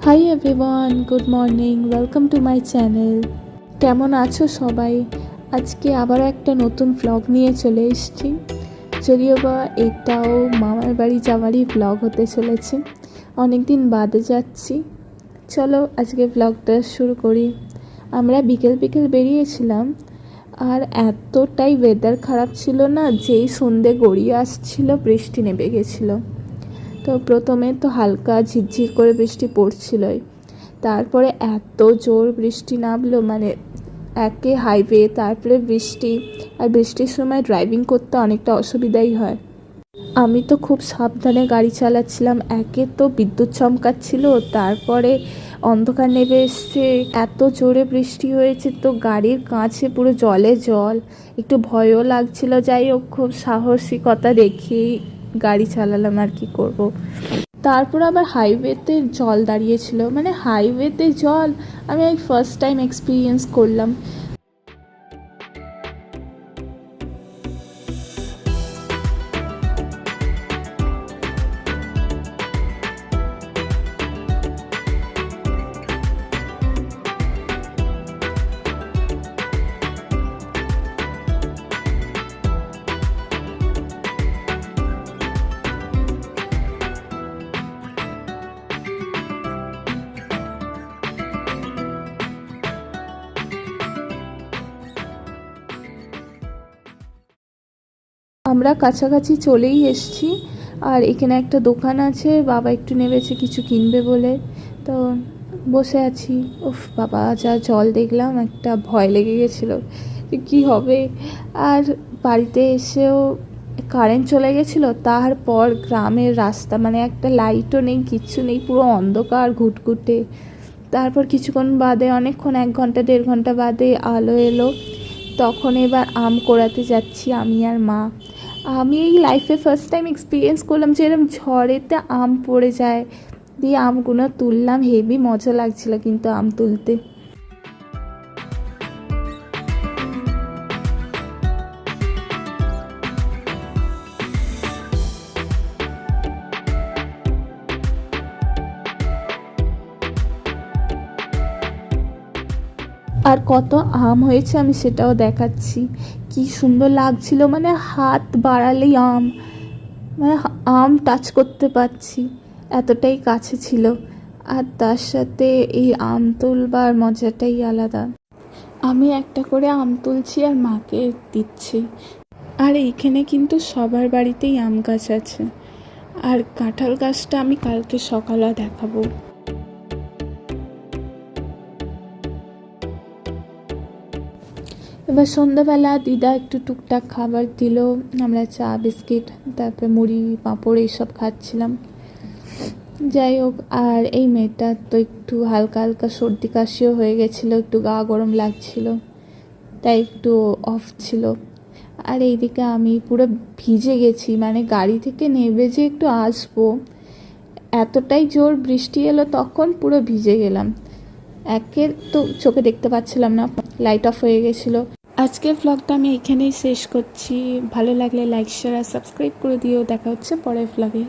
Hi everyone, good morning, welcome to my channel. কেমন আছো সবাই? আজকে আবারও একটা নতুন ভ্লগ নিয়ে চলে এসেছি। যদিও বা এটাও মামার বাড়ি যাওয়ারই ভ্লগ হতে চলেছে। অনেক দিন বাদে যাচ্ছি। চলো আজকে ভ্লগটা শুরু করি। আমরা বিকেল বিকেল বেরিয়েছিলাম, আর এতটাই ওয়েদার খারাপ ছিল না, যেই সন্ধে গড়িয়ে আসছিল বৃষ্টি নেমে গেছিলো। তো প্রথমে তো হালকা ঝিরঝির করে বৃষ্টি পড়ছিলই, তারপরে এত জোর বৃষ্টি নামলো, মানে একে হাইওয়ে, তারপরে বৃষ্টি। আর বৃষ্টির সময় ড্রাইভিং করতে অনেকটা অসুবিধাই হয়। আমি তো খুব সাবধানে গাড়ি চালাচ্ছিলাম। একে তো বিদ্যুৎ চমকাচ্ছিল, তারপরে অন্ধকার নেমে এসছে, এত জোরে বৃষ্টি হয়েছে, তো গাড়ির কাঁচে পুরো জলে জল, একটু ভয়ও লাগছিল। যাই হোক, খুব সাহসিকতা দেখিয়েই গাড়ি চালালাম, আর কি করব। তারপর আবার হাইওয়েতে জল দাঁড়িয়েছিল, মানে হাইওয়েতে জল আমি এই ফার্স্ট টাইম এক্সপিরিয়েন্স করলাম। আমরা কাছাকাছি চলেই এসেছি, আর এখানে একটা দোকান আছে, বাবা একটু নেমেছে কিছু কিনবে বলে। তো বসে আছি। উফ বাবা, যা জল দেখলাম, একটা ভয় লেগে গেছিলো যে কী হবে। আর বাড়িতে এসেও কারেন্ট চলে গেছিলো। তারপর গ্রামের রাস্তা, মানে একটা লাইটও নেই, কিচ্ছু নেই, পুরো অন্ধকার ঘুটঘুটে। তারপর কিছুক্ষণ বাদে, অনেকক্ষণ 1 ঘন্টা 1.5 ঘন্টা বাদে আলো এলো। তখন এবার আম কোড়াতে যাচ্ছি আমি আর মা। আমি এই লাইফে ফার্স্ট টাইম এক্সপিরিয়েন্স করলাম যে এরকম ঝড়েতে আম পড়ে যায়। দিয়ে আমগুলো তুললাম, হেভি মজা লাগছিল কিন্তু আম তুলতে। আর কত আম হয়েছে আমি সেটাও দেখাচ্ছি। কি সুন্দর লাগছিল, মানে হাত বাড়ালেই আম, মানে আম টাচ করতে পারছি, এতটাই কাছে ছিল। আর তার সাথে এই আম তুলবার মজাটাই আলাদা। আমি একটা করে আম তুলছি আর মাকে দিচ্ছি। আর এইখানে কিন্তু সবার বাড়িতেই আম গাছ আছে। আর কাঁঠাল গাছটা আমি কালকে সকালে দেখাবো। এবার সন্ধ্যাবেলা দিদা একটু টুকটাক খাবার দিল। আমরা চা বিস্কিট, তারপরে মুড়ি পাঁপড় এইসব খাচ্ছিলাম। যাই হোক, আর এই মেয়েটার তো একটু হালকা হালকা সর্দি কাশিও হয়ে গেছিলো, একটু গা গরম লাগছিল, তাই একটু অফ ছিল। আর এইদিকে আমি পুরো ভিজে গেছি, মানে গাড়ি থেকে নেমে যে একটু আসবো, এতটাই জোর বৃষ্টি এলো, তখন পুরো ভিজে গেলাম। একে তো চোখে দেখতে পাচ্ছিলাম না, লাইট অফ হয়ে গেছিলো। আজকের ভ্লগটা আমি এখানেই শেষ করছি। ভালো লাগলে লাইক, শেয়ার আর সাবস্ক্রাইব করে দিও। দেখা হচ্ছে পরের ভ্লগে।